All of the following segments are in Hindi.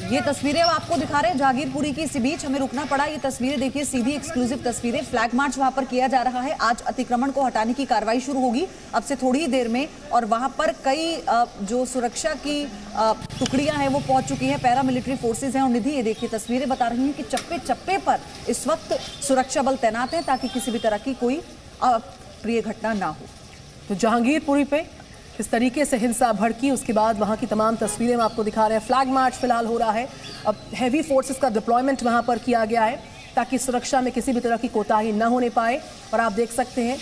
ये तस्वीरें अब आपको दिखा रहे हैं जहांगीरपुरी की। इसी बीच हमें रुकना पड़ा। ये तस्वीरें देखिए, सीधी एक्सक्लूसिव तस्वीरें। फ्लैग मार्च वहां पर किया जा रहा है। आज अतिक्रमण को हटाने की कार्रवाई शुरू होगी अब से थोड़ी ही देर में, और वहां पर कई जो सुरक्षा की टुकड़ियां हैं वो पहुंच चुकी हैं, पैरामिलिट्री फोर्सेज हैं। और निधि, ये देखिए तस्वीरें बता रही हैं कि चप्पे चप्पे पर इस वक्त सुरक्षा बल तैनात है ताकि किसी भी तरह की कोई अप्रिय घटना ना हो। तो जहांगीरपुरी पे इस तरीके से हिंसा भड़की, उसके बाद वहाँ की तमाम तस्वीरें हम आपको दिखा रहे हैं। फ्लैग मार्च फिलहाल हो रहा है। अब हैवी फोर्सेस का डिप्लॉयमेंट वहाँ पर किया गया है ताकि सुरक्षा में किसी भी तरह की कोताही न होने पाए। और आप देख सकते हैं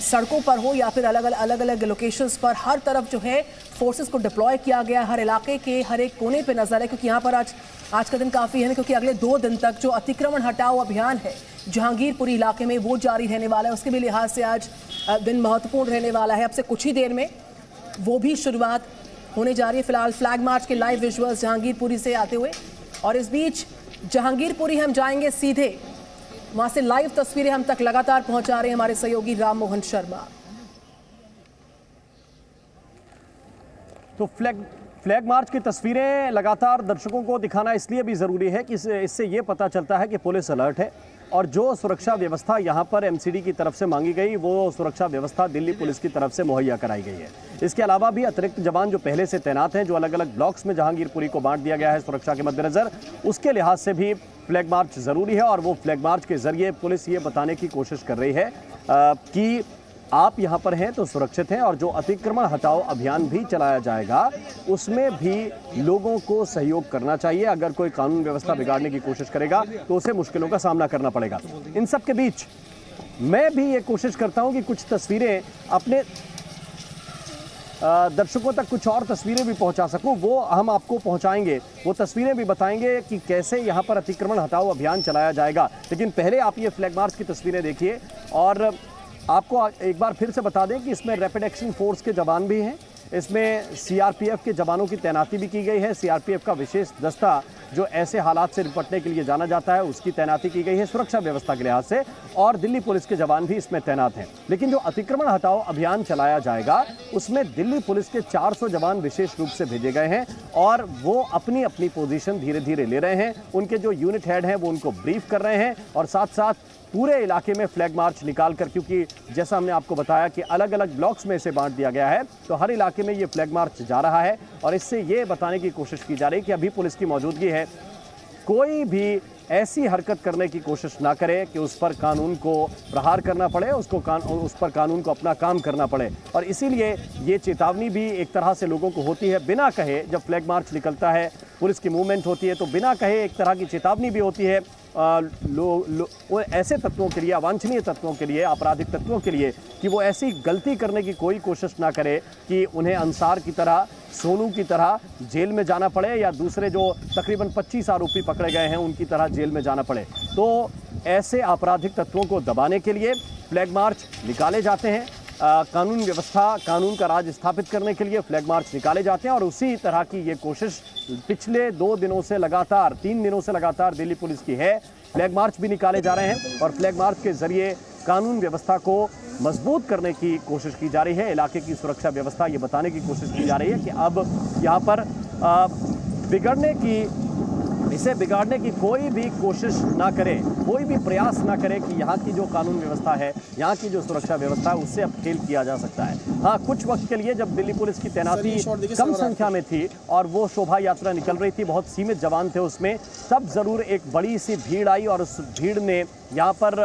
सड़कों पर हो या फिर अलग अलग लोकेशंस पर हर तरफ जो है फोर्सेस को डिप्लॉय किया गया। हर इलाके के हर एक कोने पे नजर है, क्योंकि यहाँ पर आज का दिन काफ़ी है, क्योंकि अगले 2 दिन तक जो अतिक्रमण हटाओ अभियान है जहांगीरपुरी इलाके में वो जारी रहने वाला है। उसके भी लिहाज से आज दिन महत्वपूर्ण रहने वाला है। अब से कुछ ही देर में वो भी शुरुआत होने जा रही है। फिलहाल फ्लैग मार्च के लाइव विजुअल्स जहांगीरपुरी से आते हुए, और इस बीच जहांगीरपुरी हम जाएंगे सीधे, वहां से लाइव तस्वीरें हम तक लगातार पहुंचा रहे हैं हमारे सहयोगी राम मोहन शर्मा। तो फ्लैग मार्च की तस्वीरें लगातार दर्शकों को दिखाना इसलिए भी ज़रूरी है कि इससे ये पता चलता है कि पुलिस अलर्ट है, और जो सुरक्षा व्यवस्था यहाँ पर एमसीडी की तरफ से मांगी गई वो सुरक्षा व्यवस्था दिल्ली पुलिस की तरफ से मुहैया कराई गई है। इसके अलावा भी अतिरिक्त जवान जो पहले से तैनात हैं, जो अलग अलग ब्लॉक्स में जहांगीरपुरी को बांट दिया गया है सुरक्षा के मद्देनज़र, उसके लिहाज से भी फ्लैग मार्च ज़रूरी है। और वो फ्लैग मार्च के ज़रिए पुलिस ये बताने की कोशिश कर रही है कि आप यहाँ पर हैं तो सुरक्षित हैं, और जो अतिक्रमण हटाओ अभियान भी चलाया जाएगा उसमें भी लोगों को सहयोग करना चाहिए। अगर कोई कानून व्यवस्था बिगाड़ने की कोशिश करेगा तो उसे मुश्किलों का सामना करना पड़ेगा। इन सब के बीच मैं भी ये कोशिश करता हूँ कि कुछ तस्वीरें अपने दर्शकों तक कुछ और तस्वीरें भी पहुंचा सकूं, वो हम आपको पहुंचाएंगे। वो तस्वीरें भी बताएंगे कि कैसे यहां पर अतिक्रमण हटाओ अभियान चलाया जाएगा। लेकिन पहले आप ये फ्लैग मार्च की तस्वीरें देखिए, और आपको एक बार फिर से बता दें कि इसमें रैपिड एक्शन फोर्स के जवान भी हैं, इसमें सीआरपीएफ के जवानों की तैनाती भी की गई है। सीआरपीएफ का विशेष दस्ता जो ऐसे हालात से निपटने के लिए जाना जाता है उसकी तैनाती की गई है सुरक्षा व्यवस्था के लिहाज से, और दिल्ली पुलिस के जवान भी इसमें तैनात हैं। लेकिन जो अतिक्रमण हटाओ अभियान चलाया जाएगा उसमें दिल्ली पुलिस के 400 जवान विशेष रूप से भेजे गए हैं, और वो अपनी अपनी पोजीशन धीरे धीरे ले रहे हैं। उनके जो यूनिट हेड हैं वो उनको ब्रीफ कर रहे हैं, और साथ साथ पूरे इलाके में फ्लैग मार्च निकालकर, क्योंकि जैसा हमने आपको बताया कि अलग अलग ब्लॉक्स में इसे बांट दिया गया है, तो हर इलाके में ये फ्लैग मार्च जा रहा है। और इससे ये बताने की कोशिश की जा रही है कि अभी पुलिस की मौजूदगी है, कोई भी ऐसी हरकत करने की कोशिश ना करे कि उस पर कानून को प्रहार करना पड़े, उस पर कानून को अपना काम करना पड़े। और इसीलिए ये चेतावनी भी एक तरह से लोगों को होती है, बिना कहे जब फ्लैग मार्च निकलता है, पुलिस की मूवमेंट होती है, तो बिना कहे एक तरह की चेतावनी भी होती है ऐसे तत्वों के लिए, अवांछनीय तत्वों के लिए, आपराधिक तत्वों के लिए, कि वो ऐसी गलती करने की कोई कोशिश ना करे कि उन्हें अंसार की तरह, सोनू की तरह जेल में जाना पड़े, या दूसरे जो तकरीबन 25 आरोपी पकड़े गए हैं उनकी तरह जेल में जाना पड़े। तो ऐसे आपराधिक तत्वों को दबाने के लिए फ्लैग मार्च निकाले जाते हैं। कानून व्यवस्था, कानून का राज स्थापित करने के लिए फ्लैग मार्च निकाले जाते हैं, और उसी तरह की ये कोशिश पिछले 2 दिनों से लगातार, 3 दिनों से लगातार दिल्ली पुलिस की है। फ्लैग मार्च भी निकाले जा रहे हैं, और फ्लैग मार्च के जरिए कानून व्यवस्था को मजबूत करने की कोशिश की जा रही है। इलाके की सुरक्षा व्यवस्था ये बताने की कोशिश की जा रही है कि अब यहाँ पर इसे बिगाड़ने की कोई भी कोशिश ना करे, कोई भी प्रयास ना करे कि यहाँ की जो कानून व्यवस्था है, यहाँ की जो सुरक्षा व्यवस्था है, उससे अब खेल किया जा सकता है। हाँ, कुछ वक्त के लिए जब दिल्ली पुलिस की तैनाती कम संख्या में थी और वो शोभा यात्रा निकल रही थी, बहुत सीमित जवान थे उसमें, तब जरूर एक बड़ी सी भीड़ आई, और उस भीड़ ने यहाँ पर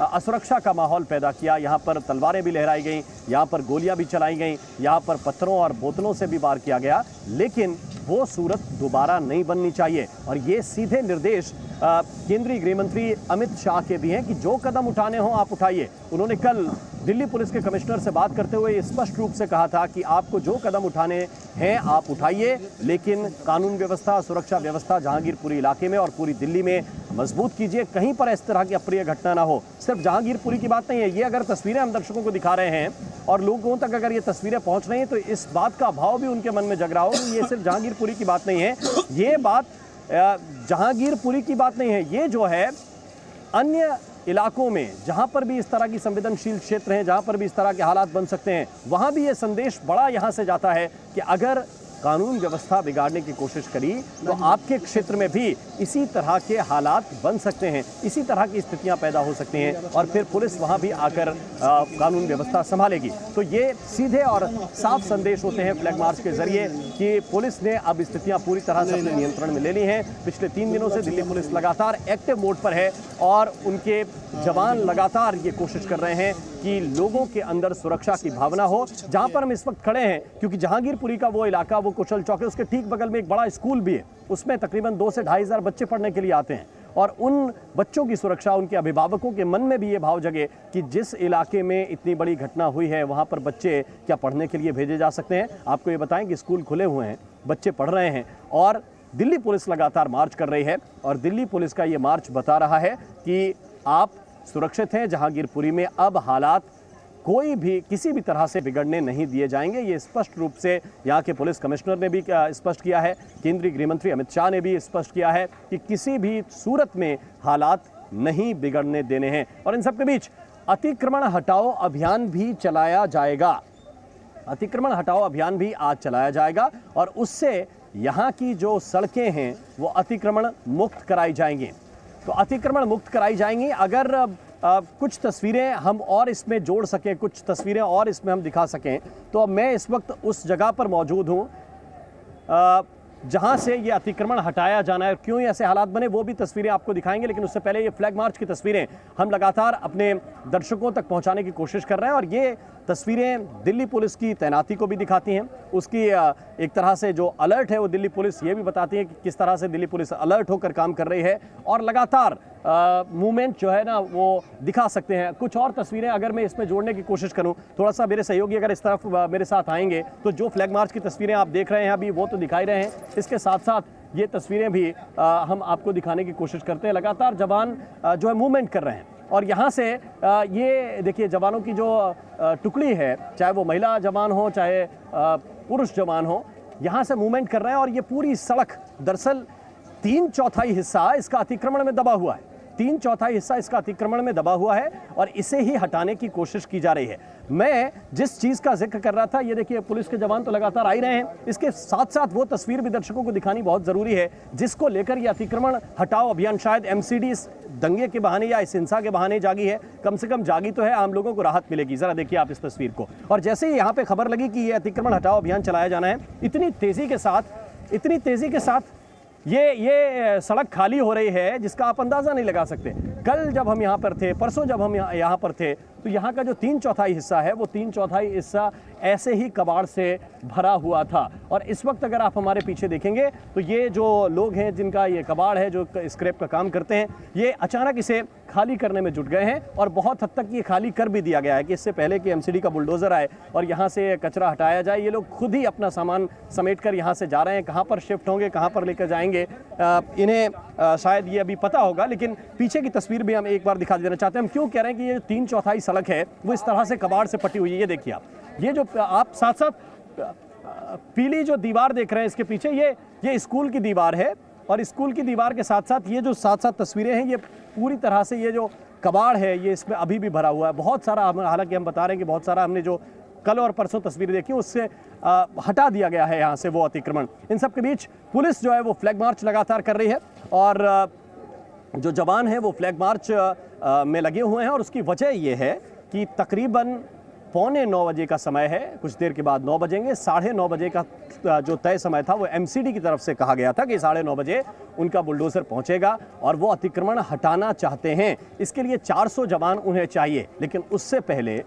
असुरक्षा का माहौल पैदा किया। यहाँ पर तलवारें भी लहराई गईं, यहाँ पर गोलियां भी चलाई गईं, यहाँ पर पत्थरों और बोतलों से भी वार किया गया। लेकिन वो सूरत दोबारा नहीं बननी चाहिए, और ये सीधे निर्देश केंद्रीय गृह मंत्री अमित शाह के भी हैं कि जो कदम उठाने हों आप उठाइए। उन्होंने कल दिल्ली पुलिस के कमिश्नर से बात करते हुए स्पष्ट रूप से कहा था कि आपको जो कदम उठाने हैं आप उठाइए, लेकिन कानून व्यवस्था, सुरक्षा व्यवस्था जहांगीरपुरी इलाके में और पूरी दिल्ली में मजबूत कीजिए। कहीं पर इस तरह की अप्रिय घटना ना हो। सिर्फ जहांगीरपुरी की बात नहीं है, ये अगर तस्वीरें हम दर्शकों को दिखा रहे हैं और लोगों तक अगर ये तस्वीरें पहुंच रही हैं, तो इस बात का भाव भी उनके मन में जग रहा हो कि ये सिर्फ जहांगीरपुरी की बात नहीं है, ये बात जहांगीरपुरी की बात नहीं है, ये जो है अन्य इलाकों में जहां पर भी इस तरह की संवेदनशील क्षेत्र हैं, जहां पर भी इस तरह के हालात बन सकते हैं, वहां भी ये संदेश बड़ा यहां से जाता है कि अगर कानून व्यवस्था बिगाड़ने की कोशिश करी तो आपके क्षेत्र में भी इसी तरह के हालात बन सकते हैं, इसी तरह की स्थितियां पैदा हो सकती हैं और फिर पुलिस वहां भी आकर कानून व्यवस्था संभालेगी। तो ये सीधे और साफ संदेश होते हैं फ्लैग मार्च के जरिए कि पुलिस ने अब स्थितियां पूरी तरह से अपने नियंत्रण में ले ली हैं। पिछले 3 दिनों से दिल्ली पुलिस लगातार एक्टिव मोड पर है और उनके जवान लगातार ये कोशिश कर रहे हैं कि लोगों के अंदर सुरक्षा की भावना हो। जहां पर हम इस वक्त खड़े हैं, क्योंकि जहांगीरपुरी का वो इलाका, वो कुशल चौक है, उसके ठीक बगल में एक बड़ा स्कूल भी है, उसमें तकरीबन 2 से 2,500 बच्चे पढ़ने के लिए आते हैं और उन बच्चों की सुरक्षा, उनके अभिभावकों के मन में भी ये भाव जगे कि जिस इलाके में इतनी बड़ी घटना हुई है वहां पर बच्चे क्या पढ़ने के लिए भेजे जा सकते हैं। आपको ये बताएं कि स्कूल खुले हुए हैं, बच्चे पढ़ रहे हैं और दिल्ली पुलिस लगातार मार्च कर रही है और दिल्ली पुलिस का ये मार्च बता रहा है कि आप सुरक्षित हैं। जहांगीरपुरी में अब हालात कोई भी किसी भी तरह से बिगड़ने नहीं दिए जाएंगे। ये स्पष्ट रूप से यहाँ के पुलिस कमिश्नर ने भी स्पष्ट किया है, केंद्रीय गृह मंत्री अमित शाह ने भी स्पष्ट किया है कि किसी भी सूरत में हालात नहीं बिगड़ने देने हैं। और इन सबके बीच अतिक्रमण हटाओ अभियान भी चलाया जाएगा। अतिक्रमण हटाओ अभियान भी आज चलाया जाएगा और उससे यहाँ की जो सड़कें हैं वो अतिक्रमण मुक्त कराई जाएंगी। तो अतिक्रमण मुक्त कराई जाएंगी। अगर कुछ तस्वीरें हम और इसमें जोड़ सकें, कुछ तस्वीरें और इसमें हम दिखा सकें, तो मैं इस वक्त उस जगह पर मौजूद हूँ जहां से ये अतिक्रमण हटाया जाना है। क्यों ऐसे हालात बने वो भी तस्वीरें आपको दिखाएंगे, लेकिन उससे पहले ये फ्लैग मार्च की तस्वीरें हम लगातार अपने दर्शकों तक पहुंचाने की कोशिश कर रहे हैं और ये तस्वीरें दिल्ली पुलिस की तैनाती को भी दिखाती हैं। उसकी एक तरह से जो अलर्ट है वो दिल्ली पुलिस ये भी बताती है कि किस तरह से दिल्ली पुलिस अलर्ट होकर काम कर रही है और लगातार मूवमेंट जो है ना वो दिखा सकते हैं। कुछ और तस्वीरें अगर मैं इसमें जोड़ने की कोशिश करूं, थोड़ा सा मेरे सहयोगी अगर इस तरफ मेरे साथ आएंगे तो जो फ्लैग मार्च की तस्वीरें आप देख रहे हैं अभी वो तो दिखाई रहे हैं, इसके साथ साथ ये तस्वीरें भी हम आपको दिखाने की कोशिश करते हैं। लगातार जवान जो है मूवमेंट कर रहे हैं और यहाँ से ये देखिए जवानों की जो टुकड़ी है, चाहे वो महिला जवान हो चाहे पुरुष जवान हो, यहाँ से मूवमेंट कर रहे हैं और ये पूरी सड़क दरअसल 3/4 हिस्सा इसका अतिक्रमण में दबा हुआ है। 3/4 हिस्सा इसका अतिक्रमण में दबा हुआ है और इसे ही हटाने की कोशिश की जा रही है। मैं जिस चीज का जिक्र कर रहा था, ये देखिए पुलिस के जवान तो लगातार आ ही रहे हैं, इसके साथ साथ वो तस्वीर भी दर्शकों को दिखानी बहुत जरूरी है जिसको लेकर ये अतिक्रमण हटाओ अभियान शायद एमसीडी इस दंगे के बहाने या इस हिंसा के बहाने जागी है, कम से कम जागी तो है, आम लोगों को राहत मिलेगी। जरा देखिए आप इस तस्वीर को। और जैसे ही यहाँ पे खबर लगी कि ये अतिक्रमण हटाओ अभियान चलाया जाना है, इतनी तेजी के साथ ये सड़क खाली हो रही है जिसका आप अंदाजा नहीं लगा सकते। कल जब हम यहाँ पर थे, परसों जब हम यहाँ पर थे, तो यहाँ का जो 3/4 हिस्सा है वो 3/4 हिस्सा ऐसे ही कबाड़ से भरा हुआ था। और इस वक्त अगर आप हमारे पीछे देखेंगे तो ये जो लोग हैं जिनका ये कबाड़ है, जो स्क्रैप का काम करते हैं, ये अचानक इसे खाली करने में जुट गए हैं और बहुत हद तक ये खाली कर भी दिया गया है कि इससे पहले कि एमसीडी का बुलडोजर आए और यहाँ से कचरा हटाया जाए, ये लोग खुद ही अपना सामान समेट कर यहाँ से जा रहे हैं। कहाँ पर शिफ्ट होंगे, कहाँ पर लेकर जाएंगे, इन्हें शायद ये अभी पता होगा। लेकिन पीछे की तस्वीर भी हम एक बार दिखा देना चाहते हैं। हम क्यों कह रहे हैं कि ये 3/4 सड़क है वो इस तरह से कबाड़ से पटी हुई है। ये देखिए आप, ये जो आप साथ साथ पीली जो दीवार देख रहे हैं इसके पीछे, ये स्कूल की दीवार है और स्कूल की दीवार के साथ साथ ये जो साथ तस्वीरें हैं, ये पूरी तरह से ये जो कबाड़ है ये इसमें अभी भी भरा हुआ है। बहुत सारा, हालांकि हम बता रहे हैं कि बहुत सारा हमने जो कल और परसों तस्वीरें देखी उससे हटा दिया गया है यहाँ से वो अतिक्रमण। इन सब के बीच पुलिस जो है वो फ्लैग मार्च लगातार कर रही है और जो जवान हैं वो फ्लैग मार्च में लगे हुए हैं और उसकी वजह ये है कि तकरीबन 8:45 बजे का समय है, कुछ देर के बाद 9 बजेंगे। 9:30 बजे का जो तय समय था वो एमसीडी की तरफ से कहा गया था कि 9:30 बजे उनका बुलडोजर पहुंचेगा और वो अतिक्रमण हटाना चाहते हैं। इसके लिए 400 जवान उन्हें चाहिए, लेकिन उससे पहले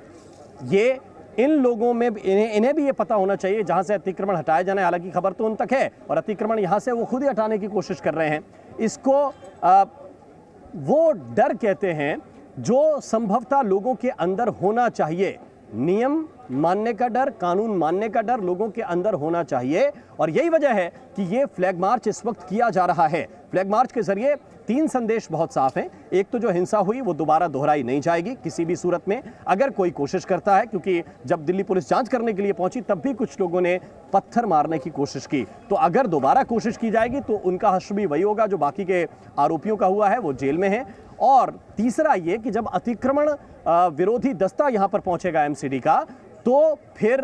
ये इन लोगों में इन्हें भी ये पता होना चाहिए जहां से अतिक्रमण हटाया जाना है। हालांकि खबर तो उन तक है और अतिक्रमण यहां से वो खुद ही हटाने की कोशिश कर रहे हैं। इसको वो डर कहते हैं जो संभवतः लोगों के अंदर होना चाहिए। नियम मानने का डर, कानून मानने का डर लोगों के अंदर होना चाहिए और यही वजह है कि ये फ्लैग मार्च इस वक्त किया जा रहा है। फ्लैग मार्च के जरिए 3 संदेश बहुत साफ हैं। एक तो जो हिंसा हुई वो दोबारा दोहराई नहीं जाएगी किसी भी सूरत में। अगर कोई कोशिश करता है, क्योंकि जब दिल्ली पुलिस जांच करने के लिए पहुंची तब भी कुछ लोगों ने पत्थर मारने की कोशिश की, तो अगर दोबारा कोशिश की जाएगी तो उनका हश्र भी वही होगा जो बाकी के आरोपियों का हुआ है, वो जेल में है। और तीसरा ये कि जब अतिक्रमण विरोधी दस्ता यहां पर पहुंचेगा एमसीडी का, तो फिर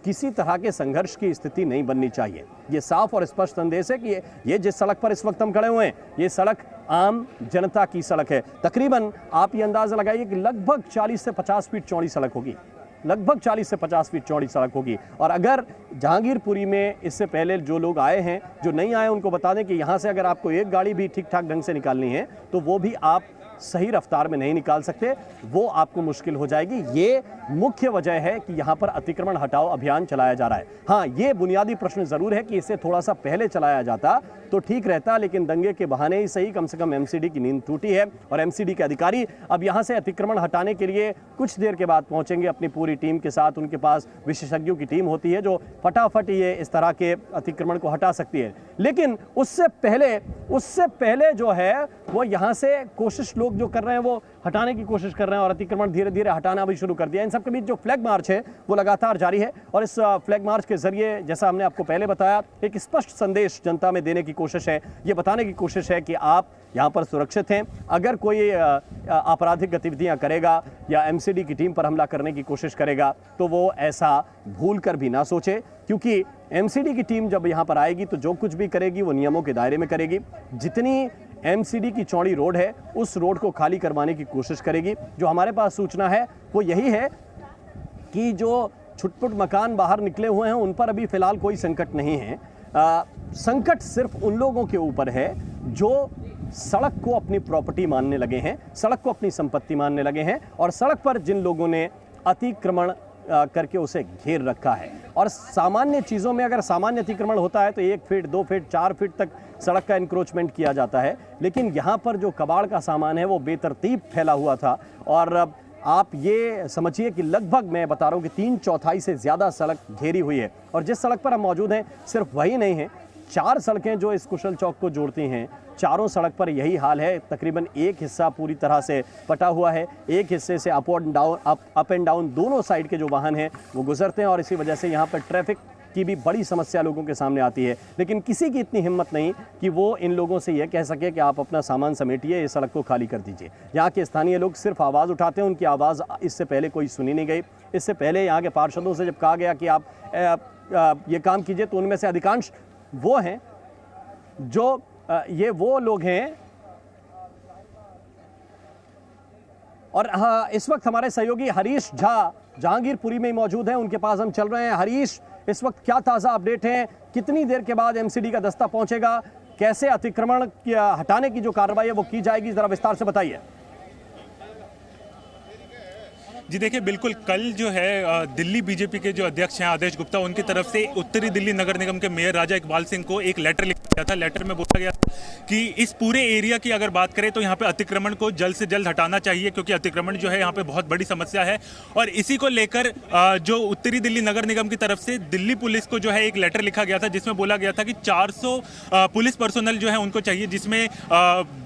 किसी तरह के संघर्ष की स्थिति नहीं बननी चाहिए। ये साफ और स्पष्ट संदेश है कि ये जिस सड़क पर इस वक्त हम खड़े हुए हैं, ये सड़क आम जनता की सड़क है। तकरीबन आप ये अंदाजा लगाइए कि लगभग 40 से 50 फीट चौड़ी सड़क होगी, लगभग 40 से 50 फीट चौड़ी सड़क होगी। और अगर जहांगीरपुरी में इससे पहले जो लोग आए हैं, जो नहीं आए, उनको बता दें कि यहाँ से अगर आपको एक गाड़ी भी ठीक ठाक ढंग से निकालनी है तो वो भी आप सही रफ्तार में नहीं निकाल सकते, वो आपको मुश्किल हो जाएगी। ये मुख्य वजह है कि यहाँ पर अतिक्रमण हटाओ अभियान चलाया जा रहा है। हाँ, ये बुनियादी प्रश्न जरूर है कि इसे थोड़ा सा पहले चलाया जाता तो ठीक रहता, लेकिन दंगे के बहाने ही सही कम से कम एमसीडी की नींद टूटी है और एमसीडी के अधिकारी अब यहाँ से अतिक्रमण हटाने के लिए कुछ देर के बाद पहुंचेंगे अपनी पूरी टीम के साथ। उनके पास विशेषज्ञों की टीम होती है जो फटाफट ये इस तरह के अतिक्रमण को हटा सकती है। लेकिन उससे पहले जो है वो यहाँ से कोशिश लोग जो कर रहे हैं वो हटाने की कोशिश कर रहे हैं और अतिक्रमण धीरे धीरे हटाना भी शुरू कर दिया। इन सब के बीच जो फ्लैग मार्च है वो लगातार जारी है और इस फ्लैग मार्च के जरिए, जैसा हमने आपको पहले बताया, एक स्पष्ट संदेश जनता में देने की कोशिश है। ये बताने की कोशिश है कि आप यहाँ पर सुरक्षित हैं। अगर कोई आपराधिक गतिविधियां करेगा या एमसीडी की टीम पर हमला करने की कोशिश करेगा तो वो ऐसा भूल कर भी ना सोचे, क्योंकि एमसीडी की टीम जब यहाँ पर आएगी तो जो कुछ भी करेगी वो नियमों के दायरे में करेगी। जितनी एमसीडी की चौड़ी रोड है उस रोड को खाली करवाने की कोशिश करेगी। जो हमारे पास सूचना है वो यही है कि जो छुटपुट मकान बाहर निकले हुए हैं उन पर अभी फिलहाल कोई संकट नहीं है। संकट सिर्फ उन लोगों के ऊपर है जो सड़क को अपनी प्रॉपर्टी मानने लगे हैं, सड़क को अपनी संपत्ति मानने लगे हैं और सड़क पर जिन लोगों ने अतिक्रमण करके उसे घेर रखा है। और सामान्य चीज़ों में अगर सामान्य अतिक्रमण होता है तो 1 फीट 2 फीट 4 फीट तक सड़क का इंक्रोचमेंट किया जाता है, लेकिन यहाँ पर जो कबाड़ का सामान है वो बेतरतीब फैला हुआ था। और आप ये समझिए कि लगभग, मैं बता रहा हूँ कि 3/4 से ज़्यादा सड़क घेरी हुई है। और जिस सड़क पर हम मौजूद हैं सिर्फ वही नहीं है, 4 सड़कें जो इस कुशल चौक को जोड़ती हैं, चारों सड़क पर यही हाल है। तकरीबन एक हिस्सा पूरी तरह से पटा हुआ है, एक हिस्से से अप एंड डाउन दोनों साइड के जो वाहन हैं वो गुजरते हैं और इसी वजह से यहाँ पर ट्रैफिक की भी बड़ी समस्या लोगों के सामने आती है। लेकिन किसी की इतनी हिम्मत नहीं कि वो इन लोगों से यह कह सके कि आप अपना सामान समेटिए, इस सड़क को खाली कर दीजिए। यहाँ के स्थानीय लोग सिर्फ आवाज़ उठाते हैं, उनकी आवाज़ इससे पहले कोई सुनी नहीं गई। इससे पहले यहाँ के पार्षदों से जब कहा गया कि आप ये काम कीजिए तो उनमें से अधिकांश वो हैं जो ये वो लोग हैं। और हाँ, इस वक्त हमारे सहयोगी हरीश झा जहांगीरपुरी में ही मौजूद हैं, उनके पास हम चल रहे हैं। हरीश, इस वक्त क्या ताज़ा अपडेट है? कितनी देर के बाद एमसीडी का दस्ता पहुंचेगा? कैसे अतिक्रमण हटाने की जो कार्रवाई है वो की जाएगी, जरा विस्तार से बताइए। जी देखिए, बिल्कुल कल जो है दिल्ली बीजेपी के जो अध्यक्ष हैं आदेश गुप्ता, उनकी तरफ से उत्तरी दिल्ली नगर निगम के मेयर राजा इकबाल सिंह को एक लेटर लिखा गया था। लेटर में बोला गया कि इस पूरे एरिया की अगर बात करें तो यहाँ पे अतिक्रमण को जल्द से जल्द हटाना चाहिए, क्योंकि अतिक्रमण जो है यहाँ पे बहुत बड़ी समस्या है। और इसी को लेकर जो उत्तरी दिल्ली नगर निगम की तरफ से दिल्ली पुलिस को जो है एक लेटर लिखा गया था, जिसमें बोला गया था कि 400 पुलिस पर्सनल जो है उनको चाहिए, जिसमें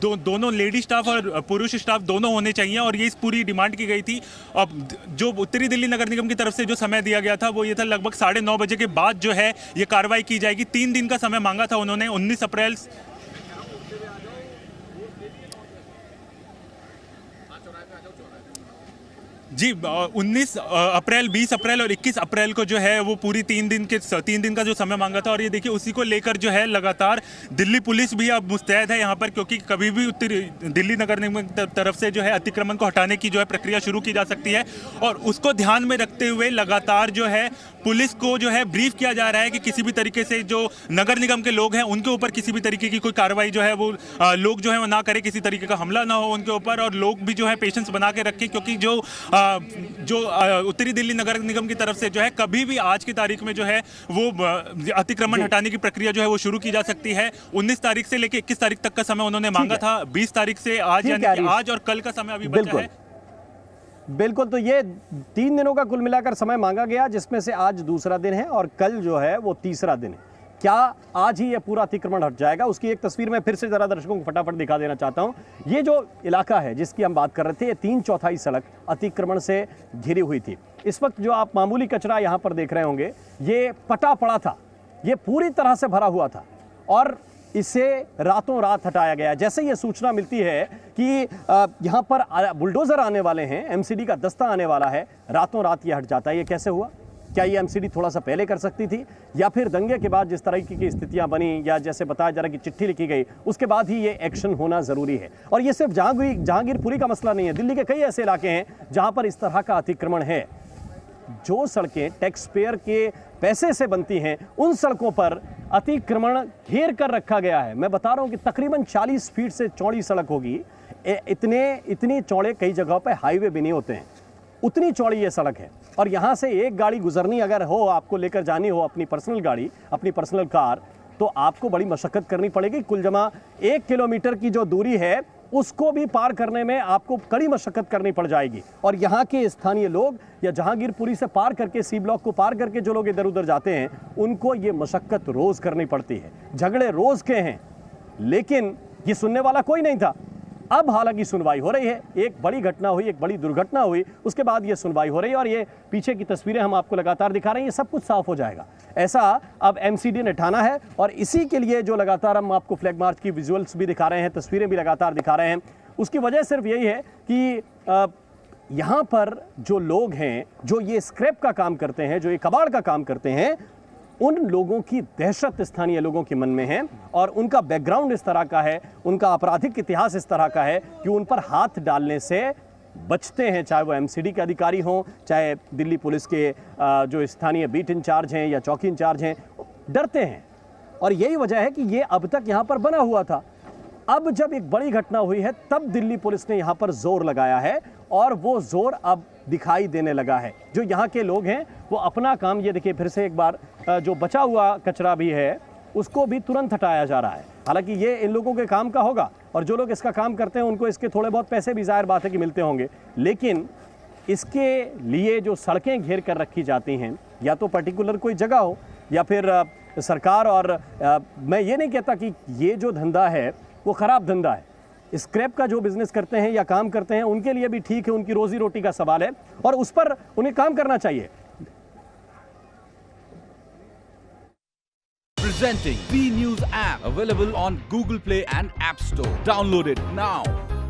दोनों लेडी स्टाफ और पुरुष स्टाफ दोनों होने चाहिए। और ये इस पूरी डिमांड की गई थी। जो उत्तरी दिल्ली नगर निगम की तरफ से जो समय दिया गया था वो ये था लगभग 9:30 बजे के बाद जो है ये कार्रवाई की जाएगी। 3 दिन का समय मांगा था उन्होंने। 19 अप्रैल जी 19 अप्रैल, 20 अप्रैल और 21 अप्रैल को जो है वो पूरी 3 दिन का जो समय मांगा था। और ये देखिए, उसी को लेकर जो है लगातार दिल्ली पुलिस भी अब मुस्तैद है यहाँ पर, क्योंकि कभी भी उत्तरी दिल्ली नगर निगम की तरफ से जो है अतिक्रमण को हटाने की जो है प्रक्रिया शुरू की जा सकती है। और उसको ध्यान में रखते हुए लगातार जो है पुलिस को जो है ब्रीफ किया जा रहा है कि किसी भी तरीके से जो नगर निगम के लोग हैं उनके ऊपर किसी भी तरीके की कोई कार्रवाई जो है वो लोग जो है वो ना करें, किसी तरीके का हमला ना हो उनके ऊपर। और लोग भी जो है पेशेंस बना के रखें, क्योंकि जो उत्तरी दिल्ली नगर निगम की तरफ से जो है कभी भी आज की तारीख में जो है वो अतिक्रमण हटाने की प्रक्रिया जो है वो शुरू की जा सकती है। 19 तारीख से लेकर 21 तारीख तक का समय उन्होंने मांगा था। 20 तारीख से आज, यानी कि आज और कल का समय अभी बचा है। बिल्कुल, तो ये 3 दिनों का कुल मिलाकर समय मांगा गया, जिसमें से आज दूसरा दिन है और कल जो है वो तीसरा दिन है। क्या आज ही ये पूरा अतिक्रमण हट जाएगा? उसकी एक तस्वीर मैं फिर से जरा दर्शकों को फटाफट दिखा देना चाहता हूं। ये जो इलाका है जिसकी हम बात कर रहे थे, ये 3/4 सड़क अतिक्रमण से घिरी हुई थी। इस वक्त जो आप मामूली कचरा यहाँ पर देख रहे होंगे, ये पटा पड़ा था, ये पूरी तरह से भरा हुआ था और इसे रातों रात हटाया गया। जैसे ये सूचना मिलती है कि यहाँ पर बुलडोजर आने वाले हैं, एमसीडी का दस्ता आने वाला है, रातों रात ये हट जाता है। ये कैसे हुआ, क्या ये एमसीडी थोड़ा सा पहले कर सकती थी, या फिर दंगे के बाद जिस तरह की स्थितियां बनी, या जैसे बताया जा रहा है कि चिट्ठी लिखी गई, उसके बाद ही ये एक्शन होना जरूरी है। और ये सिर्फ जहांगीरपुरी का मसला नहीं है, दिल्ली के कई ऐसे इलाके हैं जहां पर इस तरह का अतिक्रमण है। जो सड़कें टैक्स पेयर के पैसे से बनती हैं, उन सड़कों पर अतिक्रमण घेर कर रखा गया है। मैं बता रहा हूं कि तकरीबन 40 फीट से चौड़ी सड़क होगी। इतनी चौड़े कई जगहों पर हाईवे भी नहीं होते हैं, उतनी चौड़ी ये सड़क है। और यहां से एक गाड़ी गुजरनी अगर हो, आपको लेकर जानी हो अपनी पर्सनल गाड़ी, अपनी पर्सनल कार, तो आपको बड़ी मशक्कत करनी पड़ेगी। कुल जमा 1 किलोमीटर की जो दूरी है उसको भी पार करने में आपको कड़ी मशक्कत करनी पड़ जाएगी। और यहाँ के स्थानीय लोग या जहांगीरपुरी से पार करके सी ब्लॉक को पार करके जो लोग इधर उधर जाते हैं, उनको ये मशक्कत रोज करनी पड़ती है। झगड़े रोज के हैं, लेकिन ये सुनने वाला कोई नहीं था। अब हालांकि सुनवाई हो रही है। एक बड़ी घटना हुई, एक बड़ी दुर्घटना हुई, उसके बाद ये सुनवाई हो रही है। और ये पीछे की तस्वीरें हम आपको लगातार दिखा रहे हैं, ये सब कुछ साफ हो जाएगा। ऐसा अब एमसीडी ने ठाना है, और इसी के लिए जो लगातार हम आपको फ्लैग मार्च की विजुअल्स भी दिखा रहे हैं, तस्वीरें भी लगातार दिखा रहे हैं, उसकी वजह सिर्फ यही है कि यहाँ पर जो लोग हैं, जो ये स्क्रैप का काम करते हैं, जो ये कबाड़ का काम करते हैं, उन लोगों की दहशत स्थानीय लोगों के मन में है। और उनका बैकग्राउंड इस तरह का है, उनका आपराधिक इतिहास इस तरह का है कि उन पर हाथ डालने से बचते हैं, चाहे वो एमसीडी के अधिकारी हों, चाहे दिल्ली पुलिस के जो स्थानीय बीट इंचार्ज हैं या चौकी इंचार्ज हैं, डरते हैं। और यही वजह है कि ये अब तक यहाँ पर बना हुआ था। अब जब एक बड़ी घटना हुई है, तब दिल्ली पुलिस ने यहाँ पर जोर लगाया है, और वो जोर अब दिखाई देने लगा है। जो यहाँ के लोग हैं वो अपना काम, ये देखिए फिर से एक बार, जो बचा हुआ कचरा भी है उसको भी तुरंत हटाया जा रहा है। हालांकि ये इन लोगों के काम का होगा, और जो लोग इसका काम करते हैं उनको इसके थोड़े बहुत पैसे भी जाहिर बात है कि मिलते होंगे, लेकिन इसके लिए जो सड़कें घेर कर रखी जाती हैं, या तो पर्टिकुलर कोई जगह हो, या फिर सरकार। और मैं ये नहीं कहता कि ये जो धंधा है वो ख़राब धंधा है। स्क्रैप का जो बिजनेस करते हैं या काम करते हैं, उनके लिए भी ठीक है, उनकी रोजी रोटी का सवाल है, और उस पर उन्हें काम करना चाहिए। Presenting B News app, available on Google Play and App Store. Download it now.